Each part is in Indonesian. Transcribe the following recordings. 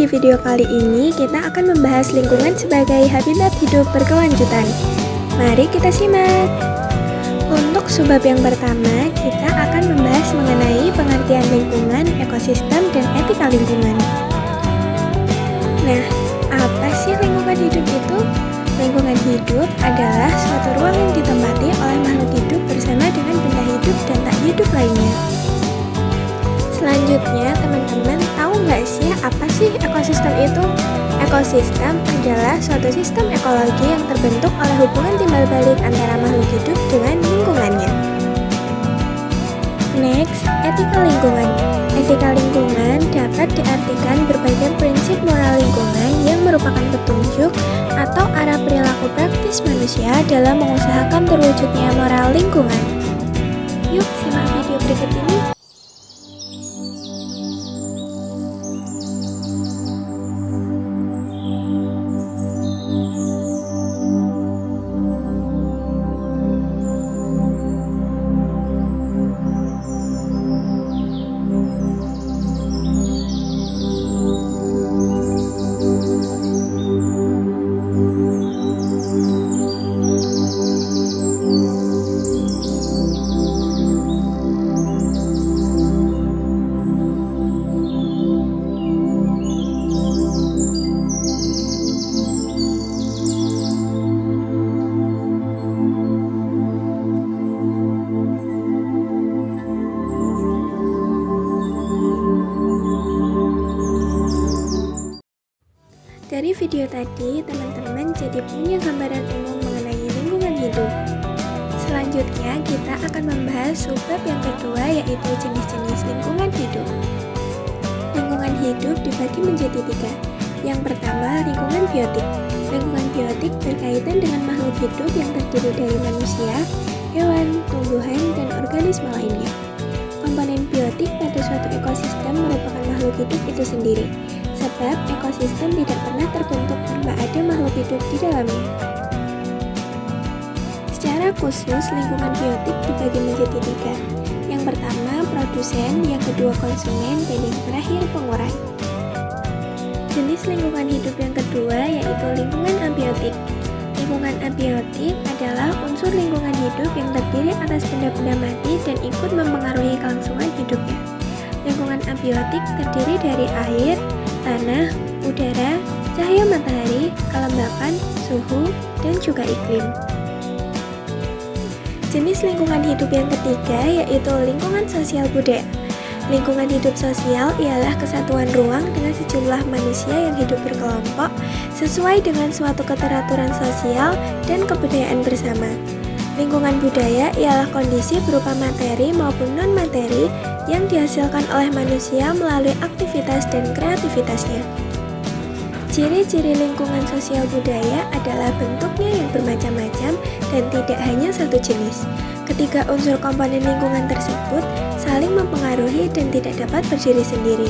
video kali ini kita akan membahas lingkungan sebagai habitat hidup berkelanjutan. Mari kita simak. Untuk subbab yang pertama, kita akan membahas mengenai pengertian lingkungan, ekosistem, dan etika lingkungan. Nah, apa sih lingkungan hidup itu? Lingkungan hidup adalah suatu ruang yang ditempati oleh makhluk hidup bersama dengan benda hidup dan tak hidup lainnya. Selanjutnya, teman-teman tahu nggak sih apa sih ekosistem itu? Ekosistem adalah suatu sistem ekologi yang terbentuk oleh hubungan timbal balik antara makhluk hidup dengan lingkungannya. Next, etika lingkungan. Etika lingkungan dapat diartikan berbagai prinsip moral lingkungan yang merupakan petunjuk atau arah perilaku praktis manusia dalam mengusahakan terwujudnya moral lingkungan. Yuk, simak video berikut ini. Dari video tadi, teman-teman jadi punya gambaran umum mengenai lingkungan hidup. Selanjutnya, kita akan membahas subbab yang kedua, yaitu jenis-jenis lingkungan hidup. Lingkungan hidup dibagi menjadi 3. Yang pertama, lingkungan biotik. Lingkungan biotik berkaitan dengan makhluk hidup yang terdiri dari manusia, hewan, tumbuhan, dan organisme lainnya. Komponen biotik pada suatu ekosistem merupakan makhluk hidup itu sendiri, sebab ekosistem tidak pernah terbentuk tanpa ada makhluk hidup di dalamnya. Secara khusus, lingkungan biotik dibagi menjadi 3. Yang pertama, produsen, yang kedua konsumen, dan yang terakhir pengurai. Jenis lingkungan hidup yang kedua yaitu lingkungan abiotik. Lingkungan abiotik adalah unsur lingkungan hidup yang terdiri atas benda-benda mati dan ikut mempengaruhi kelangsungan hidupnya. Lingkungan abiotik terdiri dari air, tanah, udara, cahaya matahari, kelembapan, suhu, dan juga iklim. Jenis lingkungan hidup yang ketiga yaitu lingkungan sosial budaya. Lingkungan hidup sosial ialah kesatuan ruang dengan sejumlah manusia yang hidup berkelompok sesuai dengan suatu keteraturan sosial dan kebudayaan bersama. Lingkungan budaya ialah kondisi berupa materi maupun non-materi yang dihasilkan oleh manusia melalui aktivitas dan kreativitasnya. Ciri-ciri lingkungan sosial budaya adalah bentuknya yang bermacam-macam dan tidak hanya satu jenis. Ketiga unsur komponen lingkungan tersebut saling mempengaruhi dan tidak dapat berdiri sendiri.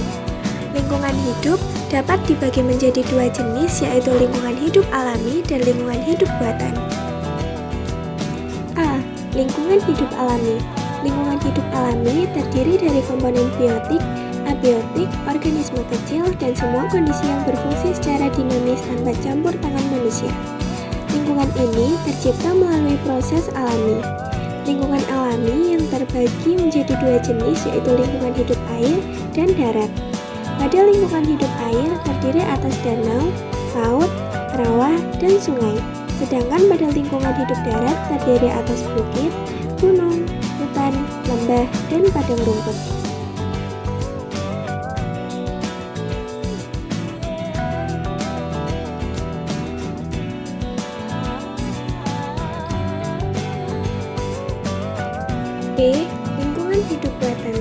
Lingkungan hidup dapat dibagi menjadi 2 jenis, yaitu lingkungan hidup alami dan lingkungan hidup buatan. A. Lingkungan hidup alami. Lingkungan hidup alami terdiri dari komponen biotik, abiotik, organisme kecil, dan semua kondisi yang berfungsi secara dinamis tanpa campur tangan manusia. Lingkungan ini tercipta melalui proses alami. Lingkungan alami yang terbagi menjadi 2 jenis, yaitu lingkungan hidup air dan darat. Pada lingkungan hidup air terdiri atas danau, laut, rawa, dan sungai. Sedangkan pada lingkungan hidup darat terdiri atas bukit, gunung, hutan, lembah, dan padang rumput. B. Lingkungan hidup buatan.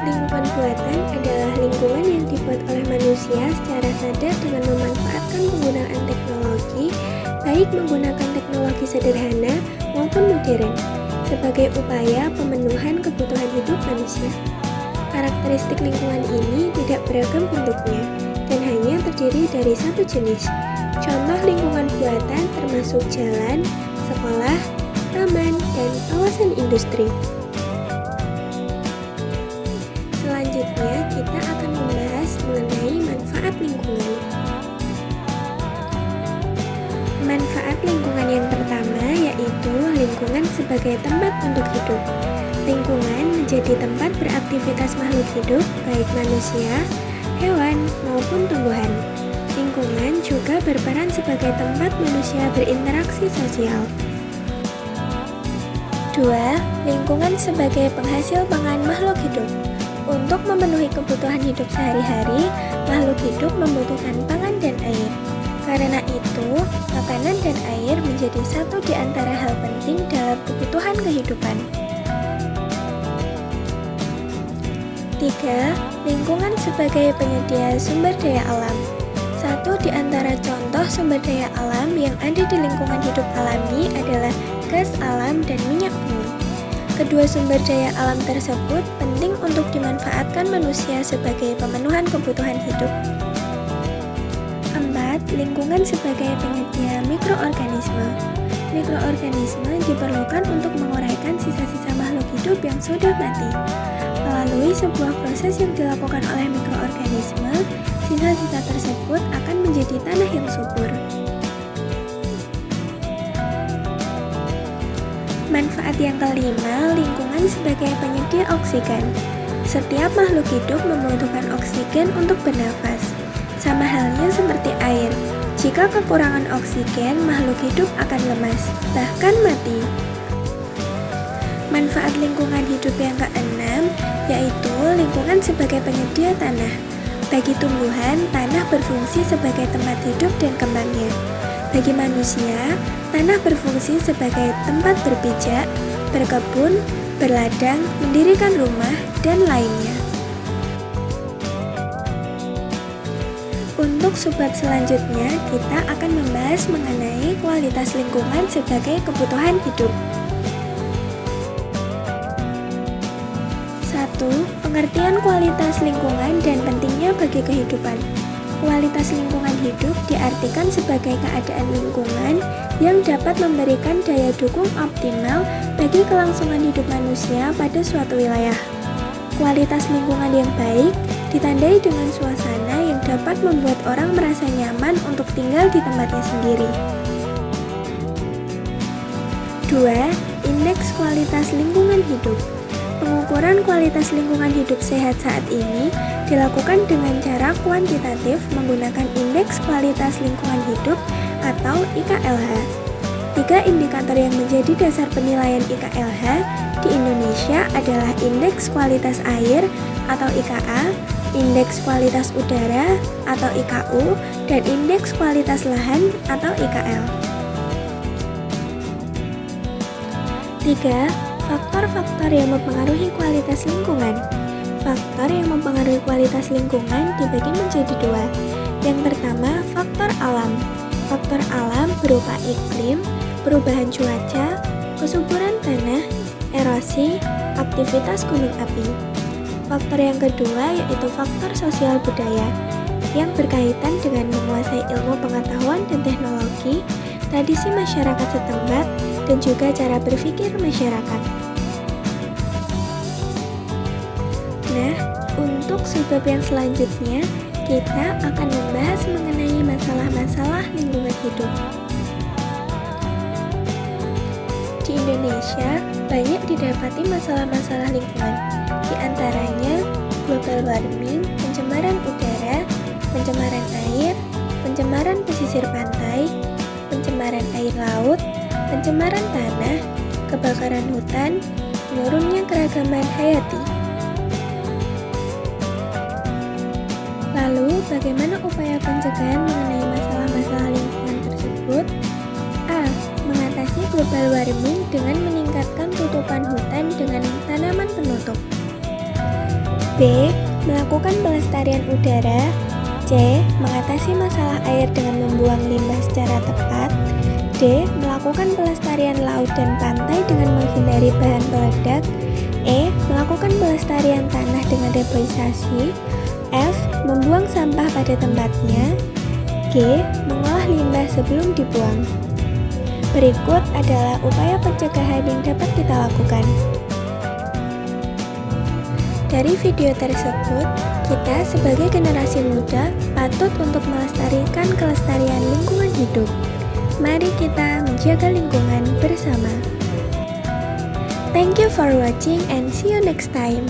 Lingkungan buatan adalah lingkungan yang dibuat oleh manusia secara sadar dengan memanfaatkan penggunaan teknologi, baik menggunakan teknologi sederhana maupun modern, sebagai upaya pemenuhan kebutuhan hidup manusia. Karakteristik lingkungan ini tidak beragam bentuknya dan hanya terdiri dari satu jenis. Contoh lingkungan buatan termasuk jalan, sekolah, taman, dan kawasan industri. Selanjutnya, kita akan membahas mengenai manfaat lingkungan. Manfaat lingkungan yang pertama yaitu lingkungan sebagai tempat untuk hidup. Lingkungan menjadi tempat beraktivitas makhluk hidup, baik manusia, hewan, maupun tumbuhan. Lingkungan juga berperan sebagai tempat manusia berinteraksi sosial. 2. Lingkungan sebagai penghasil pangan makhluk hidup. Untuk memenuhi kebutuhan hidup sehari-hari, makhluk hidup membutuhkan pangan dan air. Karena itu, makanan dan air menjadi satu di antara hal penting dalam kebutuhan kehidupan. 3. Lingkungan sebagai penyedia sumber daya alam. Satu di antara contoh sumber daya alam yang ada di lingkungan hidup alami adalah gas alam dan minyak bumi. Kedua sumber daya alam tersebut penting untuk dimanfaatkan manusia sebagai pemenuhan kebutuhan hidup. 4. Lingkungan sebagai penyedia mikroorganisme. Mikroorganisme diperlukan untuk menguraikan sisa-sisa makhluk hidup yang sudah mati. Melalui sebuah proses yang dilakukan oleh mikroorganisme, sisa-sisa tersebut akan menjadi tanah yang subur. Manfaat yang kelima, lingkungan sebagai penyedia oksigen. Setiap makhluk hidup membutuhkan oksigen untuk bernafas. Sama halnya seperti air. Jika kekurangan oksigen, makhluk hidup akan lemas, bahkan mati. Manfaat lingkungan hidup yang keenam, yaitu lingkungan sebagai penyedia tanah. Bagi tumbuhan, tanah berfungsi sebagai tempat hidup dan kembangnya. Bagi manusia, tanah berfungsi sebagai tempat berpijak, berkebun, berladang, mendirikan rumah, dan lainnya. Untuk subbab selanjutnya, kita akan membahas mengenai kualitas lingkungan sebagai kebutuhan hidup. 1. Pengertian kualitas lingkungan dan pentingnya bagi kehidupan. Kualitas lingkungan hidup diartikan sebagai keadaan lingkungan yang dapat memberikan daya dukung optimal bagi kelangsungan hidup manusia pada suatu wilayah. Kualitas lingkungan yang baik ditandai dengan suasana yang dapat membuat orang merasa nyaman untuk tinggal di tempatnya sendiri. 2. Indeks kualitas lingkungan hidup. Pengukuran kualitas lingkungan hidup sehat saat ini dilakukan dengan cara kuantitatif menggunakan Indeks Kualitas Lingkungan Hidup atau IKLH. 3 indikator yang menjadi dasar penilaian IKLH di Indonesia adalah Indeks Kualitas Air atau IKA, Indeks Kualitas Udara atau IKU, dan Indeks Kualitas Lahan atau IKL. 3. Faktor-faktor yang mempengaruhi kualitas lingkungan. Faktor yang mempengaruhi kualitas lingkungan dibagi menjadi 2. Yang pertama, faktor alam. Faktor alam berupa iklim, perubahan cuaca, kesuburan tanah, erosi, aktivitas gunung api. Faktor yang kedua yaitu faktor sosial budaya yang berkaitan dengan menguasai ilmu pengetahuan dan teknologi, tradisi masyarakat setempat, dan juga cara berpikir masyarakat. Nah, untuk subbab yang selanjutnya, kita akan membahas mengenai masalah-masalah lingkungan hidup. Di Indonesia, banyak didapati masalah-masalah lingkungan, di antaranya global warming, pencemaran udara, pencemaran air, pencemaran pesisir pantai, pencemaran air laut, pencemaran tanah, kebakaran hutan, menurunnya keragaman hayati. Lalu, bagaimana upaya pencegahan mengenai masalah-masalah lingkungan tersebut? A. Mengatasi global warming dengan meningkatkan tutupan hutan dengan tanaman penutup. B. Melakukan pelestarian udara. C. Mengatasi masalah air dengan membuang limbah secara tepat. D. Melakukan pelestarian laut dan pantai dengan menghindari bahan peledak. E. Melakukan pelestarian tanah dengan reboisasi. F. Membuang sampah pada tempatnya. G. Mengolah limbah sebelum dibuang. Berikut adalah upaya pencegahan yang dapat kita lakukan. Dari video tersebut, kita sebagai generasi muda patut untuk melestarikan kelestarian lingkungan hidup. Mari kita menjaga lingkungan bersama. Thank you for watching and see you next time.